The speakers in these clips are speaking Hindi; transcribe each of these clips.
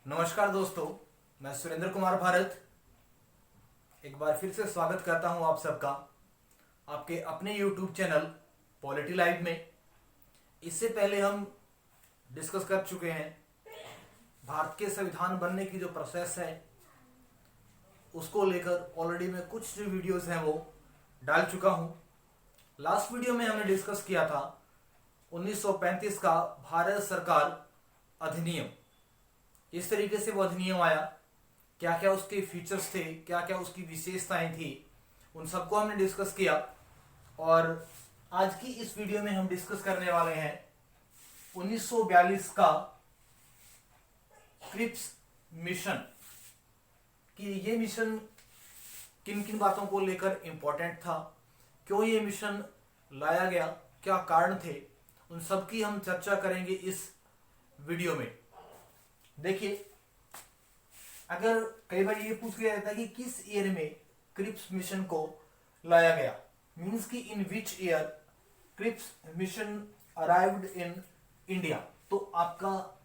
नमस्कार दोस्तों, मैं सुरेंद्र कुमार भारत एक बार फिर से स्वागत करता हूं आप सबका आपके अपने YouTube चैनल पॉलिटी लाइव में। इससे पहले हम डिस्कस कर चुके हैं भारत के संविधान बनने की जो प्रोसेस है उसको लेकर ऑलरेडी मैं कुछ जो वीडियोस हैं वो डाल चुका हूं। लास्ट वीडियो में हमने डिस्कस किया था 1935 का भारत सरकार अधिनियम। इस तरीके से वो अधिनियम आया, क्या क्या उसके फीचर्स थे, क्या क्या उसकी विशेषताएं थी, उन सबको हमने डिस्कस किया। और आज की इस वीडियो में हम डिस्कस करने वाले हैं 1942 का क्रिप्स मिशन कि ये मिशन किन किन बातों को लेकर इंपॉर्टेंट था, क्यों ये मिशन लाया गया, क्या कारण थे, उन सब की हम चर्चा करेंगे इस वीडियो में। देखिए, अगर कई बार ये पूछ गया जाता है कि किस ईयर में क्रिप्स मिशन को लाया गया, मींस कि in which year Cripps mission arrived in India, तो आपका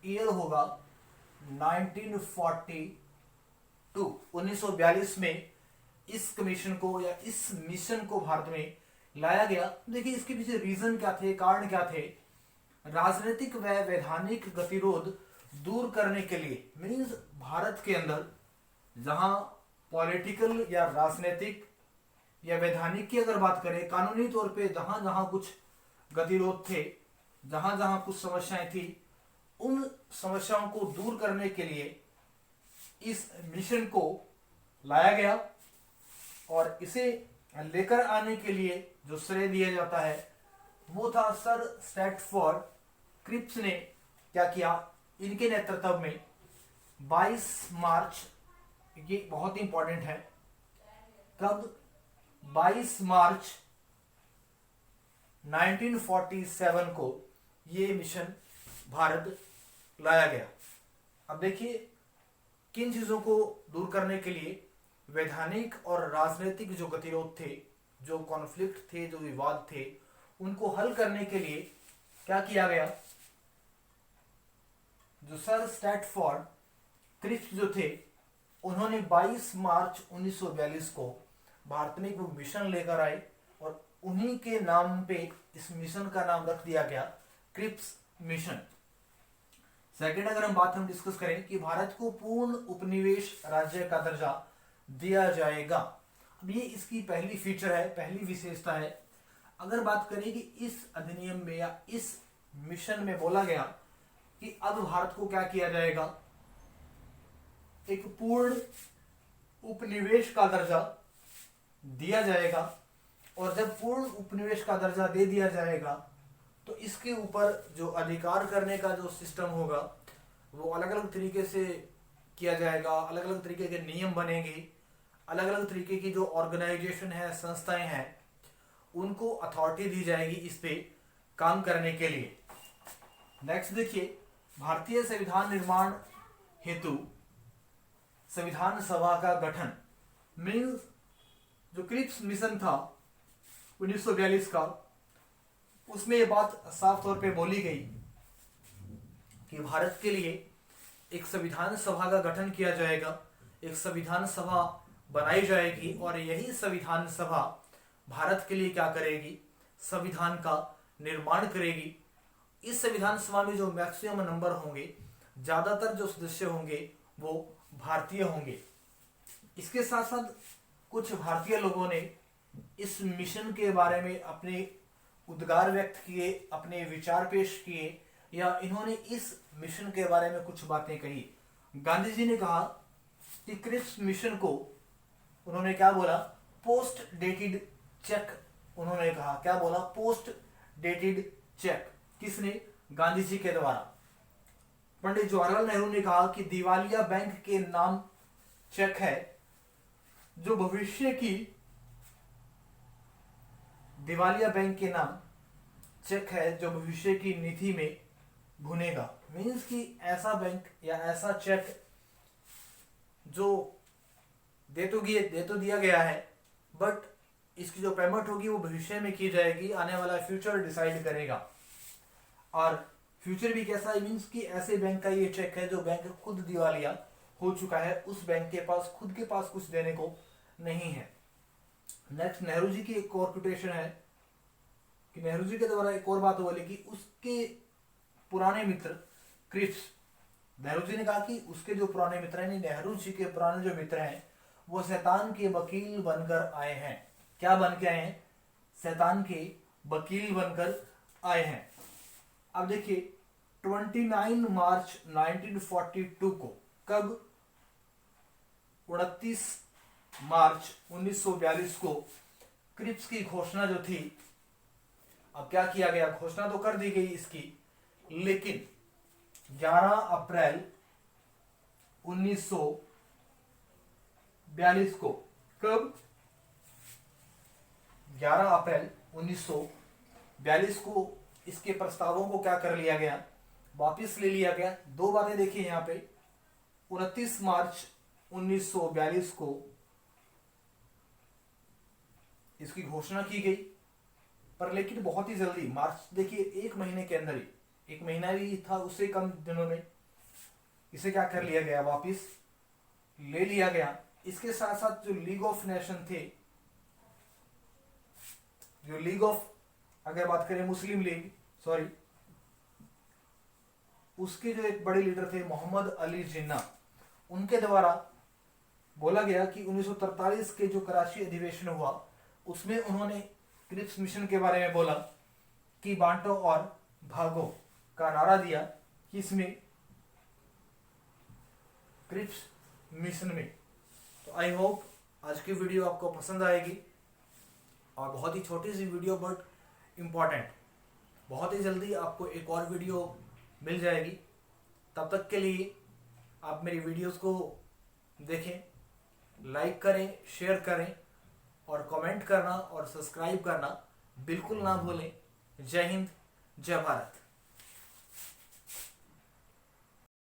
ईयर होगा 1942 में इस कमीशन को या इस मिशन को भारत में लाया गया। देखिए, इसके पीछे रीजन क्या थे, कारण क्या थे। राजनीतिक व वैधानिक गतिरोध दूर करने के लिए, मीन्स भारत के अंदर जहां पॉलिटिकल या राजनीतिक या वैधानिक की अगर बात करें, कानूनी तौर पे जहां जहां कुछ गतिरोध थे, जहां जहां कुछ समस्याएं थी, उन समस्याओं को दूर करने के लिए इस मिशन को लाया गया। और इसे लेकर आने के लिए जो श्रेय दिया जाता है वो था सर स्टैटफोर्ड क्रिप्स ने। क्या किया, इनके नेतृत्व में 22 मार्च, ये बहुत इंपॉर्टेंट है, कब 22 मार्च 1947 को ये मिशन भारत लाया गया। अब देखिए, किन चीजों को दूर करने के लिए, वैधानिक और राजनीतिक जो गतिरोध थे, जो कॉन्फ्लिक्ट थे, जो विवाद थे, उनको हल करने के लिए क्या किया गया। जो सर स्टैटफोर्ड क्रिप्स जो थे, उन्होंने 22 मार्च 1942 को भारत में एक मिशन लेकर आए और उन्हीं के नाम पे इस मिशन का नाम रख दिया गया क्रिप्स मिशन। सेकेंड, अगर हम डिस्कस करें कि भारत को पूर्ण उपनिवेश राज्य का दर्जा दिया जाएगा। अब ये इसकी पहली फीचर है, पहली विशेषता है। अगर बात करें कि इस अधिनियम में या इस मिशन में बोला गया कि अब भारत को क्या किया जाएगा, एक पूर्ण उपनिवेश का दर्जा दिया जाएगा। और जब पूर्ण उपनिवेश का दर्जा दे दिया जाएगा तो इसके ऊपर जो अधिकार करने का जो सिस्टम होगा वो अलग अलग तरीके से किया जाएगा, अलग अलग तरीके के नियम बनेंगे, अलग अलग तरीके की जो ऑर्गेनाइजेशन है, संस्थाएं हैं, उनको अथॉरिटी दी जाएगी इस पे काम करने के लिए। नेक्स्ट देखिए, भारतीय संविधान निर्माण हेतु संविधान सभा का गठन, मीन्स जो क्रिप्स मिशन था 1942 का, उसमें ये बात साफ तौर पे बोली गई कि भारत के लिए एक संविधान सभा का गठन किया जाएगा, एक संविधान सभा बनाई जाएगी और यही संविधान सभा भारत के लिए क्या करेगी, संविधान का निर्माण करेगी। इस संविधान सभा में जो मैक्सिमम नंबर होंगे, ज्यादातर जो सदस्य होंगे वो भारतीय होंगे। इसके साथ साथ कुछ भारतीय लोगों ने इस मिशन के बारे में अपने उद्गार व्यक्त किए, अपने विचार पेश किए, या इन्होंने इस मिशन के बारे में कुछ बातें कही। गांधी जी ने कहा कि क्रिप्स मिशन को उन्होंने क्या बोला, पोस्ट डेटेड चेक। उन्होंने कहा, क्या बोला, पोस्ट डेटेड चेक। किसने, गांधी जी के द्वारा। पंडित जवाहरलाल नेहरू ने कहा कि दिवालिया बैंक के नाम चेक है, जो भविष्य की, दिवालिया बैंक के नाम चेक है जो भविष्य की नीति में भुनेगा। मीन्स कि ऐसा बैंक या ऐसा चेक जो दे तो दिया गया है, बट इसकी जो पेमेंट होगी वो भविष्य में की जाएगी, आने वाला फ्यूचर डिसाइड करेगा। और फ्यूचर भी कैसा है, मीन्स कि ऐसे बैंक का ये चेक है जो बैंक खुद दिवालिया हो चुका है, उस बैंक के पास खुद के पास कुछ देने को नहीं है। नेक्स्ट नेहरू जी की एक और कोटेशन है कि नेहरू जी के द्वारा एक और बात बोली कि उसके पुराने मित्र क्रिप्स, नेहरू जी ने कहा कि उसके जो पुराने मित्र हैं, नेहरू जी के पुराने जो मित्र हैं वो शैतान के वकील बनकर आए हैं। क्या बन के आए हैं? शैतान के वकील बनकर आए हैं। अब देखिए 29 मार्च 1942 को, कब? 29 मार्च 1942 को क्रिप्स की घोषणा जो थी, अब क्या किया गया, घोषणा तो कर दी गई इसकी, लेकिन 11 अप्रैल 1942 को, कब? 11 अप्रैल 1942 को इसके प्रस्तावों को क्या कर लिया गया, वापिस ले लिया गया। दो बातें देखिए यहां पे, 29 मार्च 1942 को इसकी घोषणा की गई, पर लेकिन बहुत ही जल्दी, मार्च देखिए एक महीने के अंदर ही, एक महीना भी था उससे कम दिनों में इसे क्या कर लिया गया, वापिस ले लिया गया। इसके साथ साथ जो लीग ऑफ नेशन थे, जो लीग ऑफ, अगर बात करें मुस्लिम लीग, सॉरी, उसके जो एक बड़े लीडर थे मोहम्मद अली जिन्ना, उनके द्वारा बोला गया कि 1943 के जो कराची अधिवेशन हुआ उसमें उन्होंने क्रिप्स मिशन के बारे में बोला कि बांटो और भागो का नारा दिया, कि इसमें क्रिप्स मिशन में। तो आई होप आज की वीडियो आपको पसंद आएगी, और बहुत ही छोटी सी वीडियो बट इम्पॉर्टेंट। बहुत ही जल्दी आपको एक और वीडियो मिल जाएगी, तब तक के लिए आप मेरी वीडियोस को देखें, लाइक करें, शेयर करें, और कमेंट करना और सब्सक्राइब करना बिल्कुल ना भूलें। जय हिंद, जय भारत।